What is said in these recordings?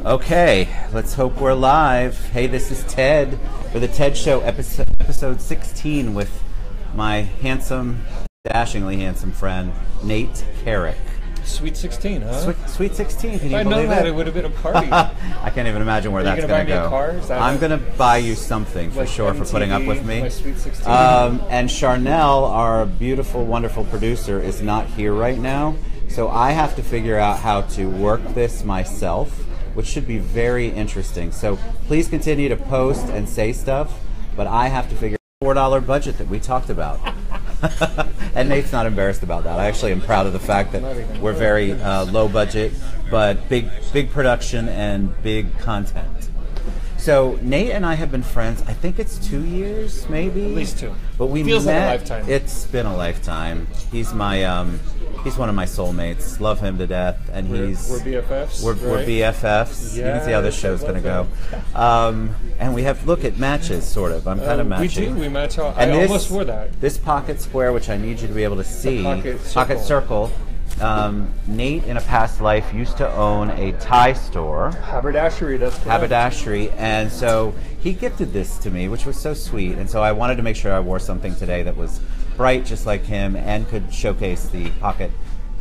Okay, let's hope we're live. Hey, this is Ted for the TED Show episode 16 with my handsome, dashingly handsome friend, Nayte Carrick. Sweet 16, huh? Sweet 16, can you believe it? If I'd known that, it would have been a party. I can't even imagine where that's going to go. Are you going to buy me a car? I'm going to buy you something for sure for putting up with me. My Sweet 16. And Charnel, our beautiful, wonderful producer, is not here right now. So I have to figure out how to work this myself, which should be very interesting. So please continue to post and say stuff, but I have to figure out the $4 budget that we talked about. And Nate's not embarrassed about that. I actually am proud of the fact that we're very low budget, but big production and big content. So Nate and I have been friends, I think it's 2 years, maybe? At least 2. But we Feels met, like a lifetime. It's been a lifetime. He's my, he's one of my soulmates. Love him to death. And we're BFFs. We're BFFs. You can see how this show's going to go. And we have, look, it matches, sort of. I'm kind of matching. We match all. I almost wore that. This pocket square, which I need you to be able to see. Pocket circle. Nate, in a past life, used to own a tie store. Haberdashery, that's correct. Haberdashery, and so he gifted this to me, which was so sweet. And so I wanted to make sure I wore something today that was bright, just like him, and could showcase the pocket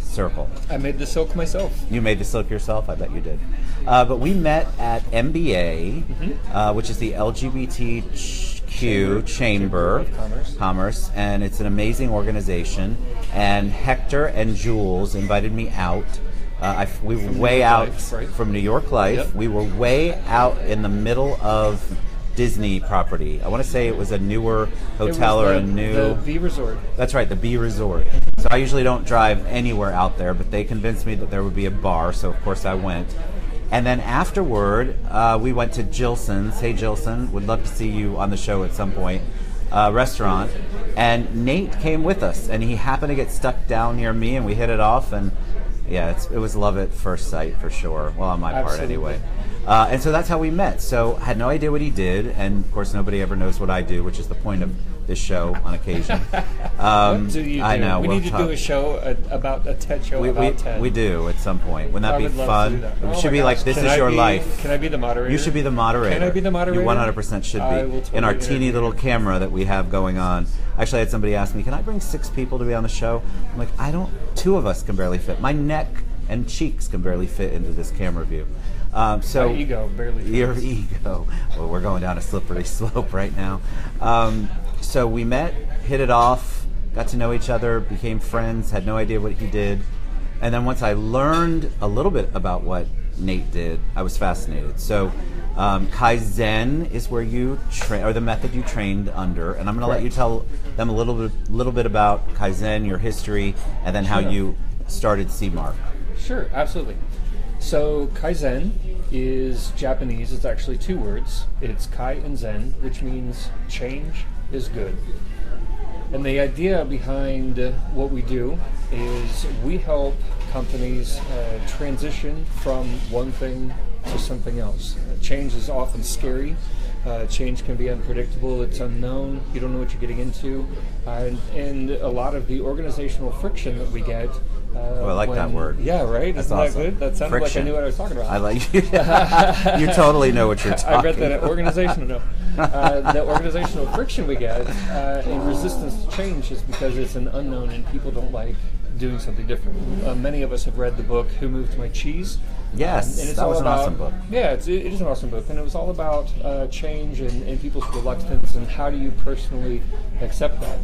circle. I made the silk myself. You made the silk yourself? I bet you did. But we met at MBA, which is the LGBTQ Chamber of Commerce, and it's an amazing organization. And Hector and Jules invited me out. We were way out from New York Life. Yep. We were way out in the middle of Disney property. I want to say it was a newer hotel or a new... The B Resort. That's right, the B Resort. So I usually don't drive anywhere out there, but they convinced me that there would be a bar, so of course I went. And then afterward, we went to Jilson's. Hey, Jilson, would love to see you on the show at some point. Restaurant. And Nate came with us, and he happened to get stuck down near me, and we hit it off, and yeah, it was love at first sight for sure. Well, on my part anyway. And so that's how we met. So I had no idea what he did, and of course nobody ever knows what I do, which is the point of this show on occasion. What do you do? I know. We need to do a show about a TED show about TED. We do at some point. Wouldn't that be fun? It should be like, this is your life. Can I be the moderator? You should be the moderator. Can I be the moderator? You 100% should be. Totally in our teeny little camera that we have going on. Actually, I had somebody ask me, can I bring 6 people to be on the show? I'm like, 2 of us can barely fit. My neck and cheeks can barely fit into this camera view. So my ego barely fits. Your ego. Well, we're going down a slippery slope right now. So we met, hit it off, got to know each other, became friends, had no idea what he did. And then once I learned a little bit about what Nate did, I was fascinated. So Kaizen is where you train, or the method you trained under. And I'm going to let you tell them a little bit about Kaizen, your history, and then how you started CMARC. Sure, absolutely. So Kaizen is Japanese. It's actually 2 words. It's Kai and Zen, which means change is good. And the idea behind what we do is we help companies transition from one thing to something else. Change is often scary. Change can be unpredictable. It's unknown. You don't know what you're getting into. And a lot of the organizational friction that we get. I like that word. Yeah, right? That's Isn't awesome. that good? That sounded Friction. like I knew what I was talking about. I like you. You totally know what you're talking about. I read that at organizational. The organizational friction we get in resistance to change is because it's an unknown and people don't like doing something different. Many of us have read the book Who Moved My Cheese? Yes, and it's that was an awesome book. Yeah, it is an awesome book, and it was all about change and people's reluctance and how do you personally accept that.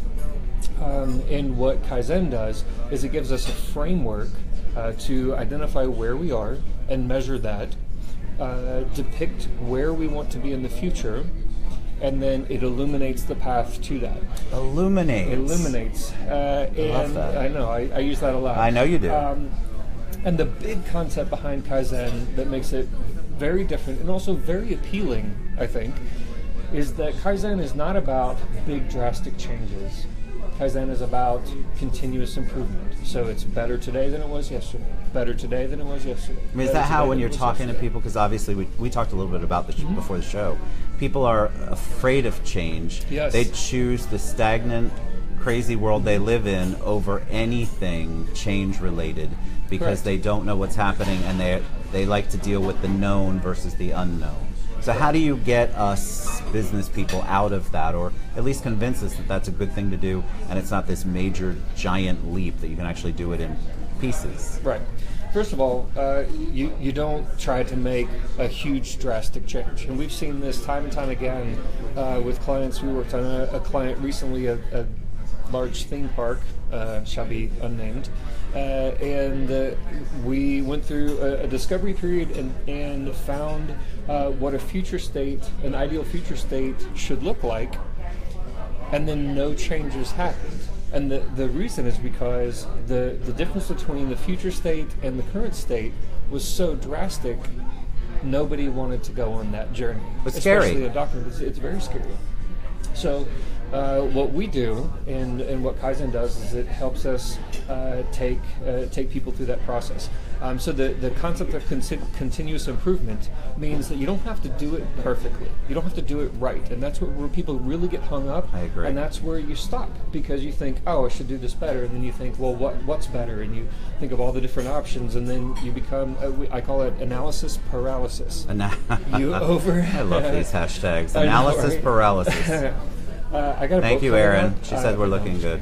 And what Kaizen does is it gives us a framework to identify where we are and measure that, depict where we want to be in the future, and then it illuminates the path to that. Illuminates. I love that. I know, I use that a lot. I know you do. And the big concept behind Kaizen that makes it very different and also very appealing, I think, is that Kaizen is not about big drastic changes. Kaizen is about continuous improvement. So it's better today than it was yesterday. Better today than it was yesterday. I mean, is that how when you're talking to people, because obviously we talked a little bit about this before the show, people are afraid of change. Yes. They choose the stagnant, crazy world they live in over anything change related because they don't know what's happening and They like to deal with the known versus the unknown. So how do you get us business people out of that, or at least convince us that that's a good thing to do, and it's not this major giant leap, that you can actually do it in pieces? Right. First of all, you don't try to make a huge drastic change. And we've seen this time and time again with clients. We worked on a client recently, a large theme park, shall be unnamed. And we went through a discovery period and found what a future state, an ideal future state, should look like. And then no changes happened. And the reason is because the difference between the future state and the current state was so drastic, nobody wanted to go on that journey. It's scary. Especially a doctor, it's very scary. So what we do and what Kaizen does is it helps us take people through that process. So the concept of continuous improvement means that you don't have to do it perfectly. You don't have to do it right. And that's where people really get hung up. I agree. And that's where you stop, because you think, oh, I should do this better. And then you think, well, what's better? And you think of all the different options. And then you become, I call it analysis paralysis. You over... I love these hashtags. Analysis paralysis. I got Thank you, Erin. She said we're looking good.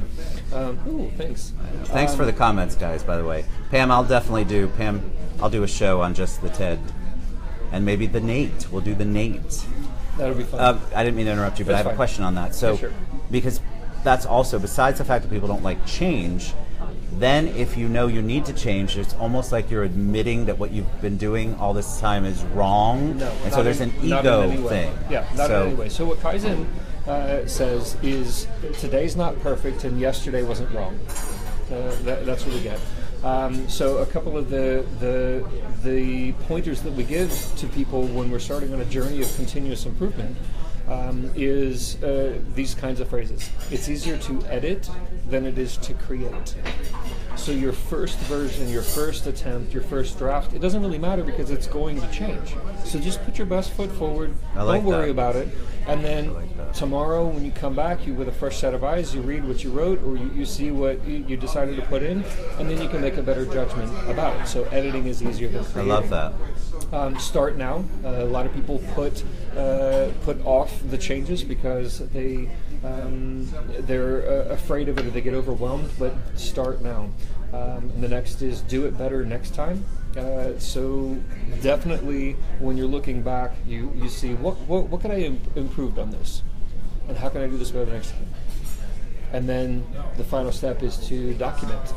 Ooh, thanks. Thanks for the comments, guys, by the way. Pam, I'll do a show on just the TED. And maybe the Nayte. We'll do the Nayte. That'll be fun. I didn't mean to interrupt you, but I have a question on that. So, sure. Because that's also, besides the fact that people don't like change, then if you know you need to change, it's almost like you're admitting that what you've been doing all this time is wrong. No, and so there's an ego thing. Yeah, not in any way. So what Kaizen says is today's not perfect and yesterday wasn't wrong. That's what we get. So a couple of the pointers that we give to people when we're starting on a journey of continuous improvement is these kinds of phrases. It's easier to edit than it is to create. So your first version, your first attempt, your first draft, it doesn't really matter because it's going to change. So just put your best foot forward. Don't worry about it. And then tomorrow when you come back, you with a fresh set of eyes, you read what you wrote, or you see what you decided to put in, and then you can make a better judgment about it. So editing is easier than creating. I love that. Start now. A lot of people put off the changes because they're afraid of it or they get overwhelmed. But start now. And the next is do it better next time. So definitely, when you're looking back, you see what can I improve on this, and how can I do this better next time. And then the final step is to document.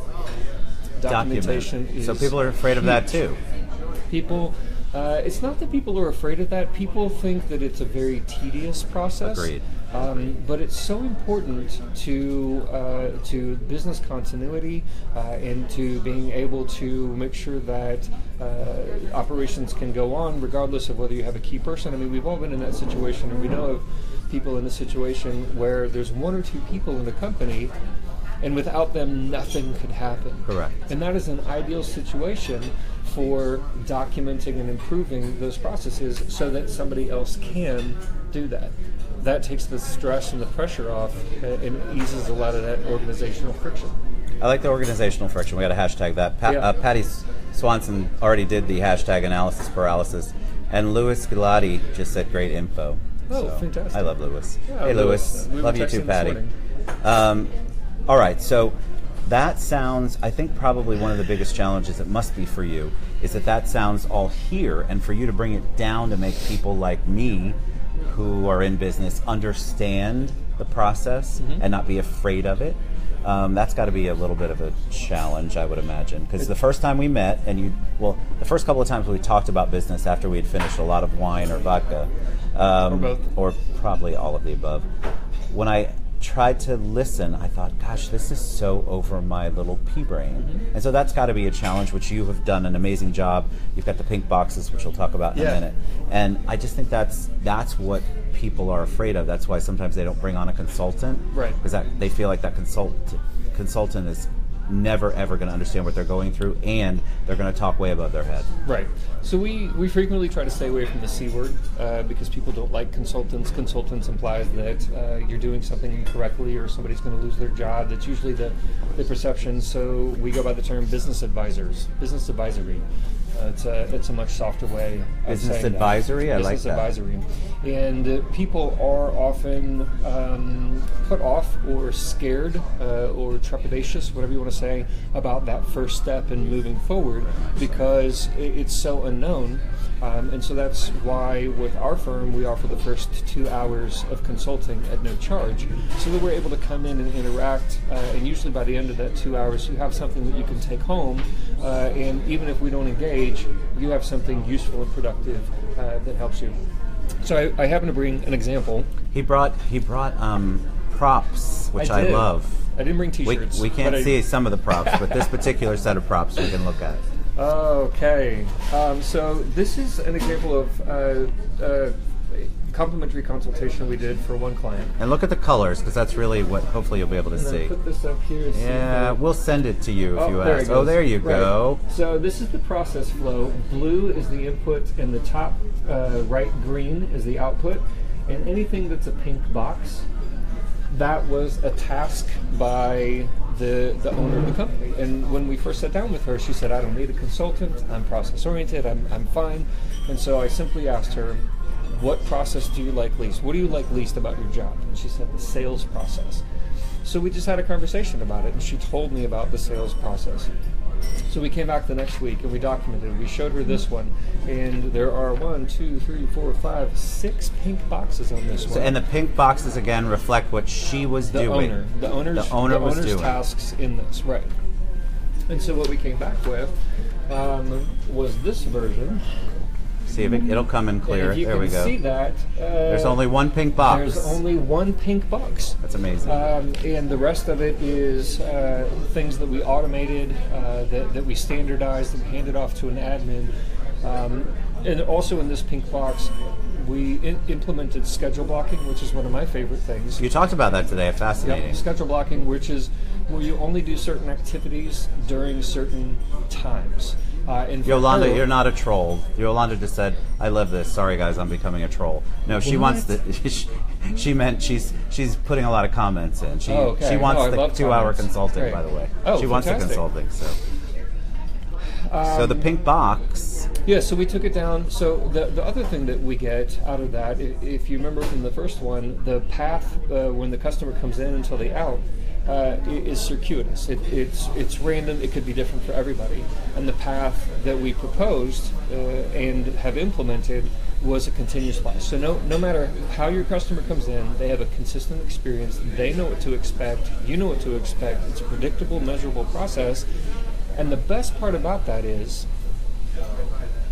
Documentation is so people are afraid of that too. People, it's not that people are afraid of that. People think that it's a very tedious process. Agreed. But it's so important to business continuity and to being able to make sure that operations can go on regardless of whether you have a key person. I mean, we've all been in that situation, and we know of people in the situation where there's one or two people in the company, and without them, nothing could happen. Correct. And that is an ideal situation for documenting and improving those processes so that somebody else can do that. That takes the stress and the pressure off and eases a lot of that organizational friction. I like the organizational friction. We got to hashtag that. Patty Swanson already did the hashtag analysis paralysis, and Louis Galati just said great info. Oh, so fantastic. I love Louis. Yeah, hey, Louis. Love you too, Patty. All right, so that sounds, I think probably one of the biggest challenges it must be for you is that sounds all here, and for you to bring it down to make people like me who are in business understand the process and not be afraid of it. That's got to be a little bit of a challenge, I would imagine. Because the first time we met, the first couple of times we talked about business after we had finished a lot of wine or vodka, or both, or probably all of the above, when I tried to listen, I thought, gosh, this is so over my little pea brain. And so that's got to be a challenge, which you have done an amazing job. You've got the pink boxes, which we'll talk about in a minute. And I just think that's what people are afraid of. That's why sometimes they don't bring on a consultant. Right. Because they feel like that consultant is never ever going to understand what they're going through, and they're going to talk way above their head. Right. So we frequently try to stay away from the C word because people don't like consultants. Consultants implies that you're doing something incorrectly or somebody's going to lose their job. That's usually the perception. So we go by the term business advisors, business advisory. It's a much softer way of Business saying advisory. that. I like Business that. advisory, and people are often put off or scared or trepidatious, whatever you want to say, about that first step in moving forward because it's so unknown. And so that's why with our firm we offer the first 2 hours of consulting at no charge, so that we're able to come in and interact, and usually by the end of that 2 hours you have something that you can take home, and even if we don't engage, you have something useful and productive that helps you. So I happen to bring an example. He brought props, which I love. I didn't bring t-shirts. We can't see some of the props, but this particular set of props we can look at. Okay, so this is an example of complimentary consultation we did for one client. And look at the colors, because that's really what hopefully you'll be able to And see. put this up here. Yeah, we'll send it to you if you there ask. it goes. Oh, there you Right. go. So this is the process flow. Blue is the input, and the top right green is the output. And anything that's a pink box, that was a task by the owner of the company. And when we first sat down with her, she said, I don't need a consultant, I'm process oriented, I'm fine. And so I simply asked her, what process do you like least? What do you like least about your job? And she said, the sales process. So we just had a conversation about it, and she told me about the sales process. So we came back the next week and we documented it. We showed her this one, and there are 6 pink boxes on this one. And the pink boxes again reflect what she was doing. The owner's tasks in this, right? And so what we came back with was this version. See if it'll come in clear. And if you there we go. See that? There's only one pink box. There's only one pink box. That's amazing. And the rest of it is things that we automated, that we standardized and handed off to an admin. And also in this pink box, we implemented schedule blocking, which is one of my favorite things. You talked about that today. Fascinating. Yep, schedule blocking, which is where you only do certain activities during certain times. And Yolanda, her, you're not a troll. Yolanda just said, "I love this. Sorry, guys, I'm becoming a troll." No, she wants the. She meant she's putting a lot of comments in. She wants the 2-hour consulting. Great. By the way, Oh, she wants the consulting. So the pink box. Yeah, so we took it down. So the other thing that we get out of that, if you remember from the first one, the path when the customer comes in until they out is circuitous. It's random. It could be different for everybody. And the path that we proposed and have implemented was a continuous path. So no matter how your customer comes in, they have a consistent experience. They know what to expect. You know what to expect. It's a predictable, measurable process. And the best part about that is,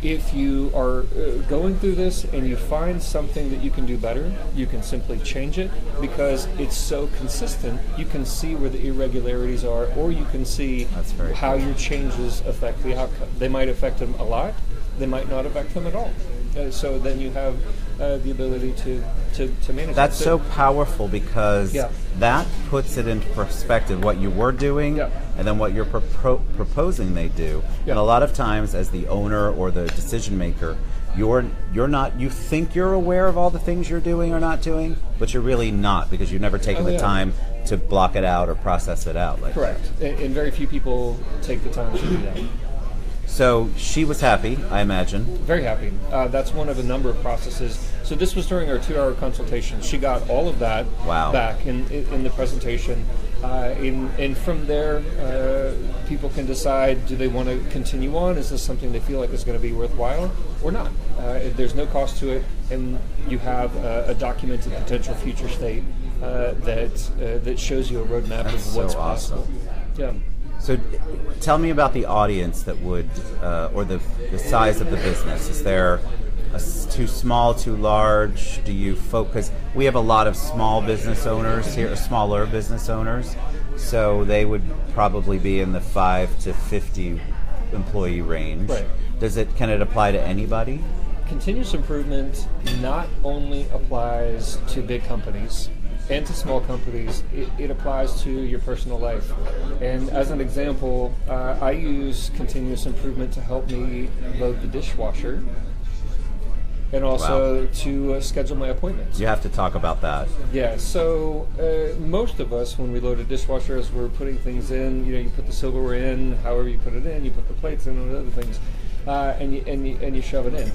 if you are going through this and you find something that you can do better, you can simply change it because it's so consistent. You can see where the irregularities are, or you can see how your changes affect the outcome. They might affect them a lot. They might not affect them at all. So then you have the ability to manage. That's so powerful because that puts it into perspective what you were doing and then what you're proposing they do. And a lot of times, as the owner or the decision maker, you're not. You think you're aware of all the things you're doing or not doing, but you're really not because you've never taken the time to block it out or process it out. Correct. And very few people take the time to do that. So she was happy, I imagine. Very happy. That's one of a number of processes. So this was during our 2-hour consultation. She got all of that back in the presentation. And from there, people can decide, do they want to continue on? Is this something they feel like is going to be worthwhile or not? There's no cost to it, and you have a documented potential future state that shows you a roadmap of what's possible. Yeah. So tell me about the audience that would, or the size of the business. Is there too small, too large? Do you focus? We have a lot of small business owners here, smaller business owners. So they would probably be in the 5 to 50 employee range. Right. Can it apply to anybody? Continuous improvement not only applies to big companies and to small companies, it applies to your personal life. And as an example, I use continuous improvement to help me load the dishwasher and also to schedule my appointments. You have to talk about that. Yeah, so most of us, when we load a dishwasher, as we're putting things in, you put the silverware in, however you put it in, you put the plates in and other things. and you shove it in.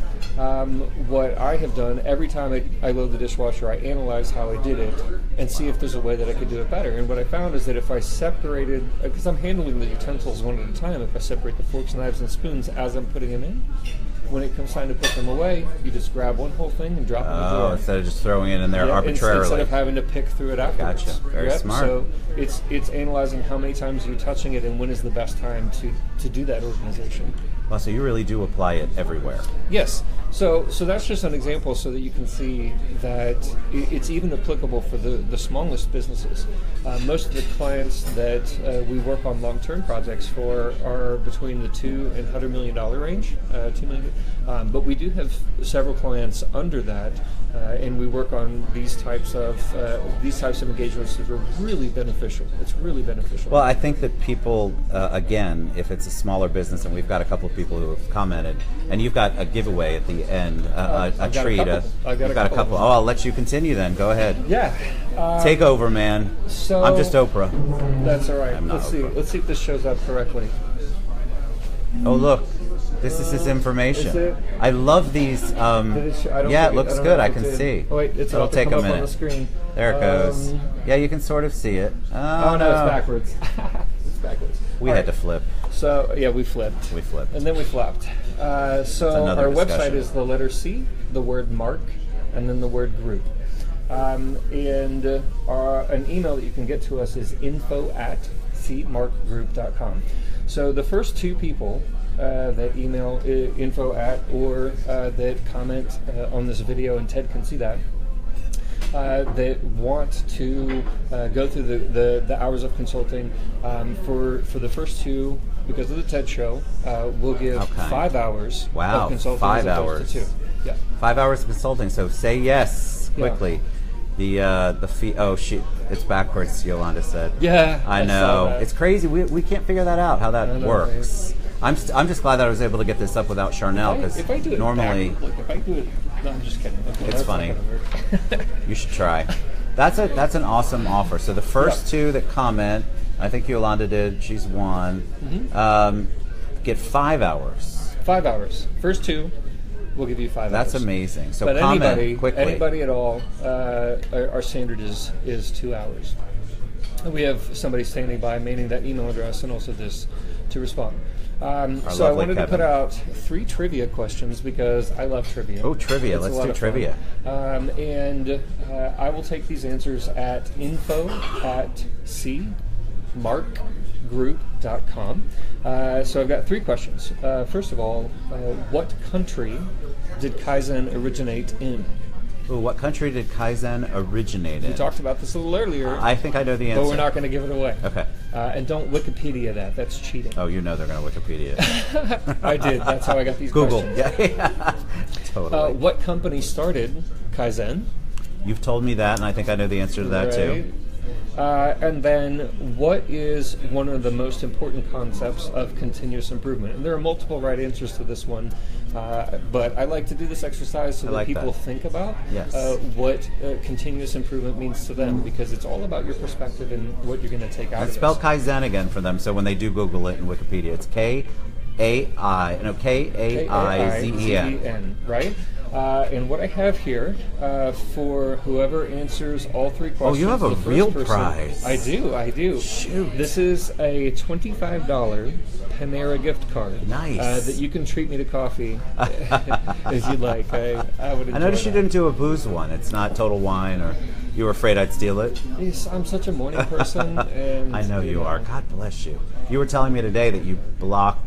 What I have done every time I load the dishwasher, I analyze how I did it and see if there's a way that I could do it better. And what I found is that if I separated, because I'm handling the utensils one at a time, if I separate the forks, knives, and spoons as I'm putting them in, when it comes time to put them away, you just grab one whole thing and drop it in the drawer. Instead of just throwing it in there arbitrarily. Instead of having to pick through it afterwards. Gotcha. Very smart. So it's analyzing how many times you're touching it and when is the best time to do that organization. Well, so you really do apply it everywhere. Yes. So that's just an example so that you can see that it's even applicable for the smallest businesses. Most of the clients that we work on long-term projects for are between the $2 and $100 million range, $2 million. But we do have several clients under that, and we work on these types of engagements that are really beneficial. It's really beneficial. Well, I think that people, again, if it's a smaller business, and we've got a couple of people who have commented, and you've got a giveaway at the end, a treat. I've got a couple. Oh, I'll let you continue then. Go ahead. Yeah. Take over, man. So I'm just Oprah. That's all right. I'm not Oprah. Let's see if this shows up correctly. Oh, look. This is his information. Is it? I love these. Yeah, it looks good. I can see. Oh, wait, It'll take a minute. On the screen. There it goes. Yeah, you can sort of see it. Oh, no, it's backwards. It's backwards. We had to flip. So, yeah, we flipped. And then we flopped. So our website is the letter C, the word mark, and then the word group. And an email that you can get to us is info@cmarkgroup.com. So the first two people that email info@ or that comment on this video, and Ted can see that, that want to go through the hours of consulting, for the first two, because of the TED show, we'll give 5 hours of consulting. 5 hours. To 2. Yeah. 5 hours of consulting. So say yes quickly. Yeah. The fee. Oh, it's backwards. Yolanda said. Yeah. I know. It's crazy. We can't figure that out. How that works. I'm just glad that I was able to get this up without Charnel, because normally if I do it. No, I'm just kidding. Okay, it's funny. You should try. That's an awesome offer. So the first two that comment, I think Yolanda did. She's one. Mm-hmm. Get 5 hours. 5 hours. First two, we'll give you 5 hours. That's amazing. So but comment quickly. Anybody at all, our standard is 2 hours. And we have somebody standing by, meaning that email address, and also this to respond. So I wanted to put out 3 trivia questions because I love trivia. Oh, trivia. Let's do trivia. And I will take these answers at info@cmarkgroup.com. So I've got 3 questions. First of all, what country did Kaizen originate in? Ooh, what country did Kaizen originate in? We talked about this a little earlier. I think I know the answer. But we're not going to give it away. Okay. And don't Wikipedia that. That's cheating. Oh, you know they're going to Wikipedia. I did. That's how I got these Google. questions. Yeah. Totally. What company started Kaizen? You've told me that, and I think I know the answer to that, too. And then, what is one of the most important concepts of continuous improvement? And there are multiple right answers to this one, but I like to do this exercise so that people think about what continuous improvement means to them, because it's all about your perspective and what you're going to take out of it. Spell Kaizen again for them, so when they do Google it in Wikipedia, it's K-A-I-Z-E-N. Right? And what I have here for whoever answers all 3 questions. Oh, you have a real prize. I do. Shoot. This is a $25 Panera gift card. Nice. That you can treat me to coffee if you'd like. I would enjoy noticed that. you didn't do a booze one. It's not Total Wine, or you were afraid I'd steal it? Yes, I'm such a morning person. And I know you are. God bless you. You were telling me today that you block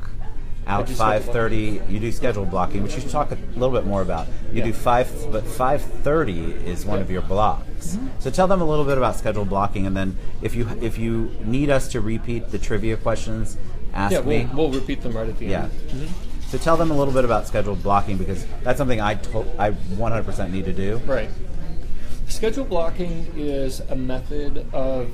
out 5:30. You do scheduled blocking, which you should talk a little bit more about. You do 5, but 5:30 is one of your blocks. Mm-hmm. So tell them a little bit about scheduled blocking, and then if you need us to repeat the trivia questions, ask me. We'll repeat them right at the end. Yeah. Mm-hmm. So tell them a little bit about scheduled blocking, because that's something I 100% need to do. Right. Scheduled blocking is a method of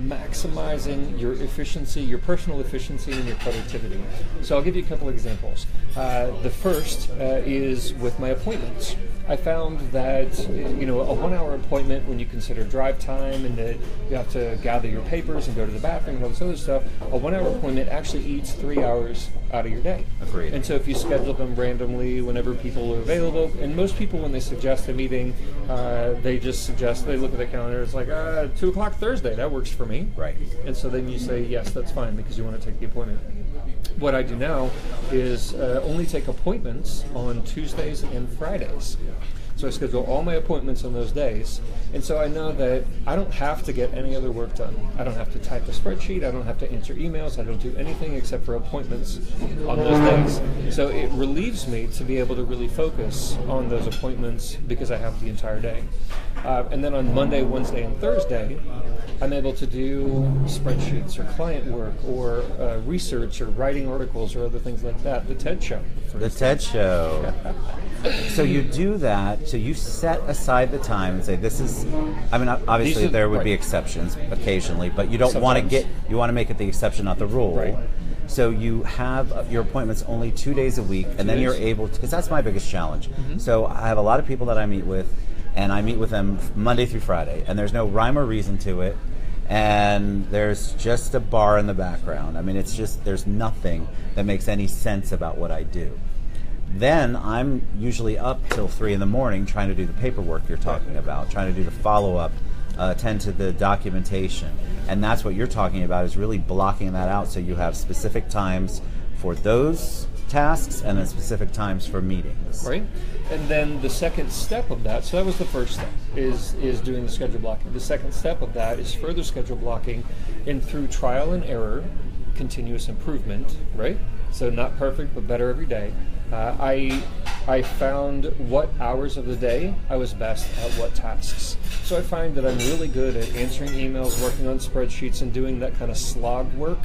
maximizing your efficiency, your personal efficiency, and your productivity. So I'll give you a couple examples. The first is with my appointments. I found that a 1-hour appointment, when you consider drive time and that you have to gather your papers and go to the bathroom and all this other stuff, a 1-hour appointment actually eats 3 hours out of your day. Agreed. And so if you schedule them randomly whenever people are available, and most people when they suggest a meeting, they just suggest, they look at the calendar, it's like 2 o'clock Thursday, that works for me. Right. And so then you say, yes, that's fine, because you want to take the appointment. What I do now is only take appointments on Tuesdays and Fridays. So I schedule all my appointments on those days, and so I know that I don't have to get any other work done. I don't have to type a spreadsheet, I don't have to answer emails, I don't do anything except for appointments on those days. So it relieves me to be able to really focus on those appointments because I have the entire day. And then on Monday, Wednesday, and Thursday, I'm able to do spreadsheets or client work or research or writing articles or other things like that. The TED Show. The TED Show. So you do that, so you set aside the time and say, this is, I mean, obviously there would be exceptions occasionally, but you don't want to you want to make it the exception, not the rule. Right. So you have your appointments only 2 days a week, and then you're able to, because that's my biggest challenge. So I have a lot of people that I meet with, and I meet with them Monday through Friday, and there's no rhyme or reason to it, and there's just a bar in the background. I mean, it's just, there's nothing that makes any sense about what I do. Then I'm usually up till 3 in the morning trying to do the paperwork you're talking about, trying to do the follow-up, attend to the documentation. And that's what you're talking about, is really blocking that out so you have specific times for those tasks and then specific times for meetings. Right. And then the second step of that, so that was the first step, is doing the schedule blocking. The second step of that is further schedule blocking, and through trial and error, continuous improvement, right? So not perfect, but better every day. I found what hours of the day I was best at what tasks. So I find that I'm really good at answering emails, working on spreadsheets, and doing that kind of slog work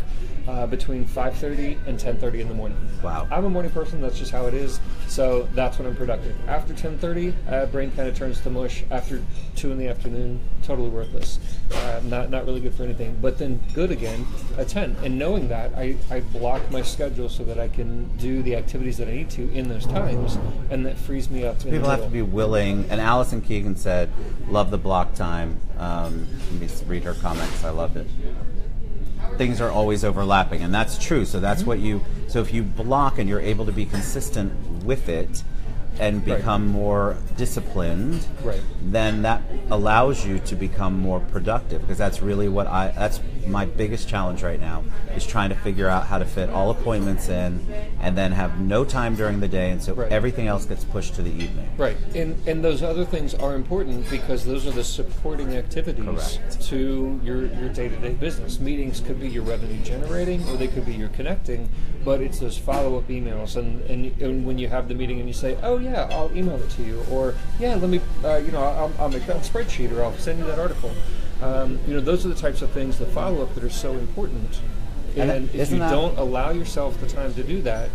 between 5:30 and 10:30 in the morning. Wow. I'm a morning person, that's just how it is, so that's when I'm productive. After 10:30, brain kind of turns to mush. After 2 in the afternoon, totally worthless. Not really good for anything, but then good again at 10. And knowing that, I block my schedule so that I can do the activities that I need to in those times, and that frees me up. People have to be willing, and Allison Keegan said, love the block time. Let me read her comments, I loved it. Things are always overlapping, and that's true. So that's what so if you block and you're able to be consistent with it and become more disciplined, then that allows you to become more productive, because that's really that's my biggest challenge right now, is trying to figure out how to fit all appointments in and then have no time during the day, and so everything else gets pushed to the evening. Right. And those other things are important because those are the supporting activities to your day-to-day business. Meetings could be your revenue generating, or they could be your connecting, but it's those follow-up emails, and when you have the meeting and you say, oh yeah, I'll email it to you, or yeah, let me, I'll make that spreadsheet, or I'll send you that article. Those are the types of things, the follow-up, that are so important. And if you don't allow yourself the time to do that,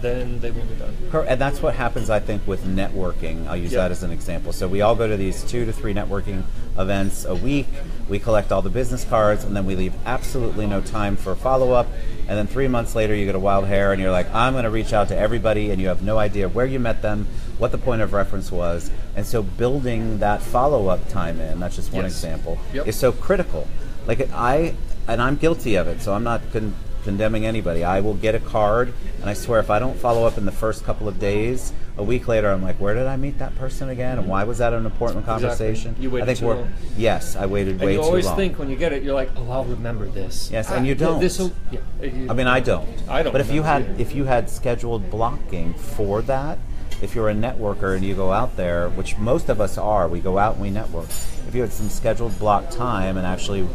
then they won't be done. And that's what happens, I think, with networking. I'll use that as an example. So we all go to these 2 to 3 networking events a week. We collect all the business cards, and then we leave absolutely no time for follow-up. And then 3 months later, you get a wild hair, and you're like, I'm going to reach out to everybody, and you have no idea where you met them, what the point of reference was. And so building that follow-up time in, that's just one example, is so critical. Like I'm guilty of it, so I'm not condemning anybody. I will get a card, and I swear if I don't follow up in the first couple of days, a week later I'm like, where did I meet that person again, and why was that an important conversation? You waited too long. Yes, I waited way too long. And you always think when you get it, you're like, oh, I'll remember this. Yes, and you don't. I mean, I don't. But if you had scheduled blocking for that, if you're a networker and you go out there, which most of us are, we go out and we network. If you had some scheduled block time and actually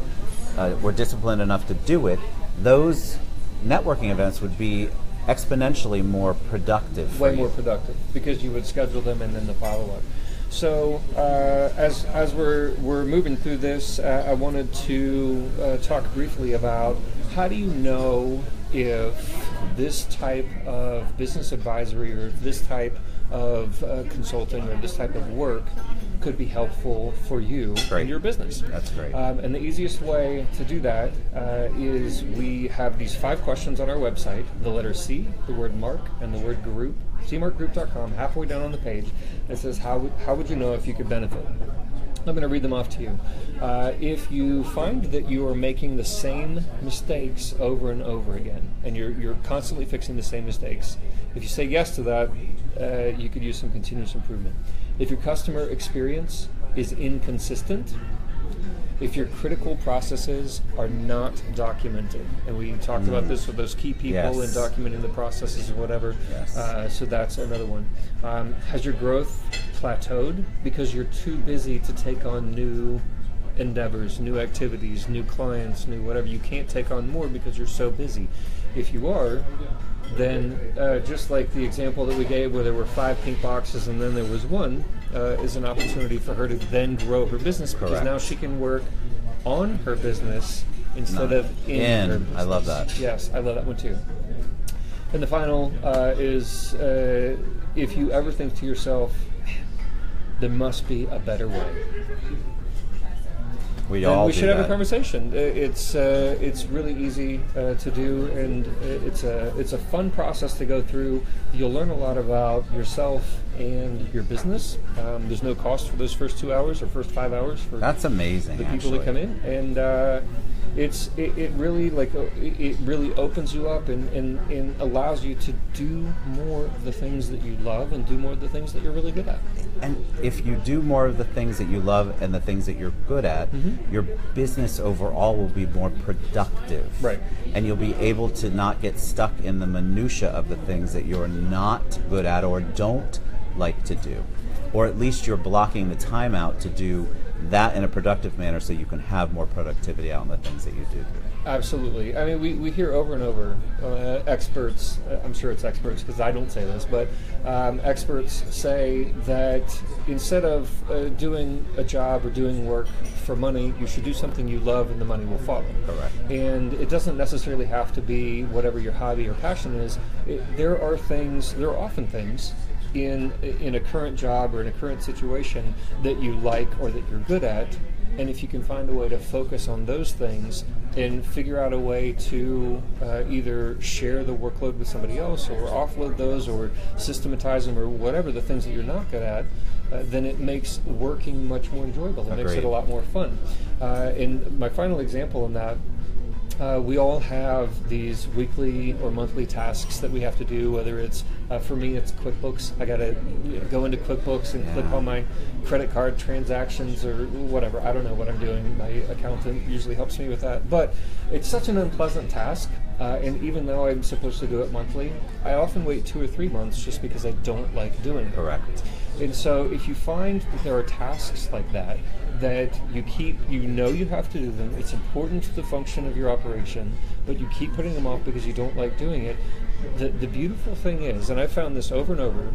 were disciplined enough to do it, those networking events would be exponentially more productive. Way more productive, because you would schedule them and then the follow-up. So as we're moving through this, I wanted to talk briefly about, how do you know if this type of business advisory, or this type of consulting, or this type of work could be helpful for you in your business. That's great. And the easiest way to do that is we have these 5 questions on our website, the letter C, the word mark, and the word group, cmarkgroup.com, halfway down on the page. It says, how would you know if you could benefit? I'm going to read them off to you. If you find that you are making the same mistakes over and over again, and you're constantly fixing the same mistakes, if you say yes to that, you could use some continuous improvement. If your customer experience is inconsistent, if your critical processes are not documented, and we talked about this with those key people and documenting the processes or whatever, so that's another one. Has your growth plateaued because you're too busy to take on new endeavors, new activities, new clients, new whatever? You can't take on more because you're so busy. If you are, then just like the example that we gave where there were 5 pink boxes and then there was one, is an opportunity for her to then grow her business, because now she can work on her business instead of in her business. I love that. Yes, I love that one too. And the final is if you ever think to yourself, there must be a better way. We should have a conversation. It's really easy to do, and it's a fun process to go through. You'll learn a lot about yourself and your business. There's no cost for those first 2 hours or first 5 hours for that's amazing. The people that come in, and it really opens you up and allows you to do more of the things that you love and do more of the things that you're really good at. And if you do more of the things that you love and the things that you're good at, your business overall will be more productive. Right. And you'll be able to not get stuck in the minutia of the things that you're not good at or don't like to do. Or at least you're blocking the time out to do that in a productive manner so you can have more productivity out on the things that you do. Absolutely. I mean, we hear over and over experts, I'm sure it's experts because I don't say this, but experts say that instead of doing a job or doing work for money, you should do something you love and the money will follow. Correct. And it doesn't necessarily have to be whatever your hobby or passion is. There are often things in a current job or in a current situation that you like or that you're good at, and if you can find a way to focus on those things and figure out a way to either share the workload with somebody else or offload those or systematize them or whatever the things that you're not good at, then it makes working much more enjoyable. It makes it a lot more fun. And my final example on that, we all have these weekly or monthly tasks that we have to do, whether it's, for me, it's QuickBooks. I got to go into QuickBooks and click on my credit card transactions or whatever. I don't know what I'm doing. My accountant usually helps me with that. But it's such an unpleasant task, and even though I'm supposed to do it monthly, I often wait 2 or 3 months just because I don't like doing it. Correct. And so if you find that there are tasks like that you know you have to do them, it's important to the function of your operation, but you keep putting them off because you don't like doing it, the beautiful thing is, and I've found this over and over,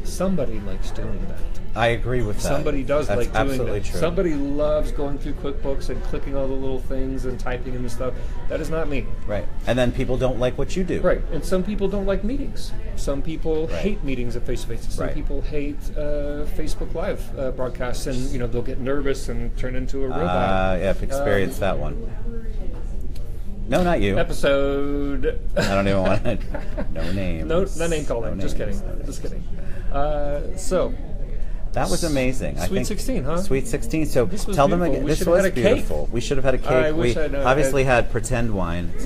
somebody likes doing that. I agree with that. Somebody does That's like doing absolutely that. True. Somebody loves going through QuickBooks and clicking all the little things and typing in the stuff. That is not me. Right. And then people don't like what you do. Right. And some people don't like meetings. Some people hate meetings at face-to-face. Some people hate Facebook Live broadcasts, and they'll get nervous and turn into a robot. Yeah, I've experienced that one. No, not you. Episode. I don't even want to. No names. No name calling. Just kidding. Just kidding. So. That was amazing. Sweet 16, huh? Sweet 16. So tell them again. This was beautiful. We should have had a cake. We obviously had pretend wine. It's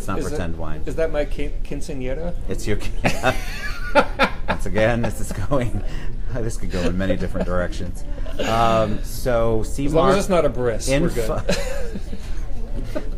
not pretend wine. Is that my quinceañera? It's your. Once again, this is going. This could go in many different directions. So, C-Mark. As long as it's not a bris, we're good.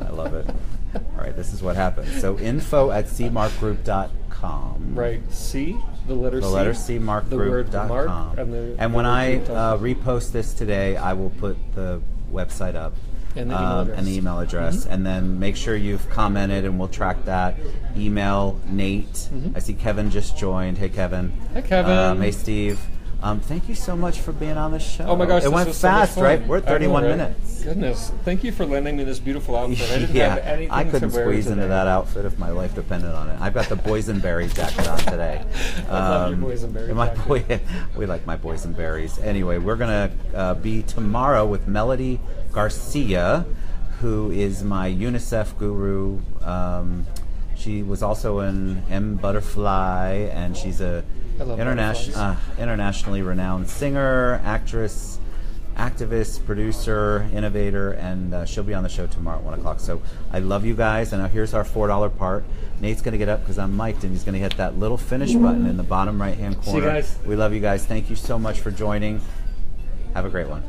I love it. All right, this is what happens. So, info@cmarkgroup.com. Right. C. The letter C, markgroup.com. And when I repost this today, I will put the website up and the email address. And then make sure you've commented, and we'll track that. Email Nate. I see Kevin just joined. Hey, Kevin. Hey, Kevin. Hey, Steve. Thank you so much for being on the show. Oh my gosh, it went fast, so right? We're at 31 minutes. Goodness, thank you for lending me this beautiful outfit. I didn't have anything I couldn't to wear squeeze today. into that outfit if my life depended on it. I've got the boysenberry jacket on today. I love your boysenberry jacket. We like my boysenberries. Anyway, we're going to be tomorrow with Melody Garcia, who is my UNICEF guru. She was also in M Butterfly, and she's a internationally renowned singer, actress, activist, producer, innovator, and she'll be on the show tomorrow at 1 o'clock. So I love you guys, and now here's our $4 part. Nate's going to get up because I'm mic'd, and he's going to hit that little finish button in the bottom right-hand corner. See you guys. We love you guys. Thank you so much for joining. Have a great one.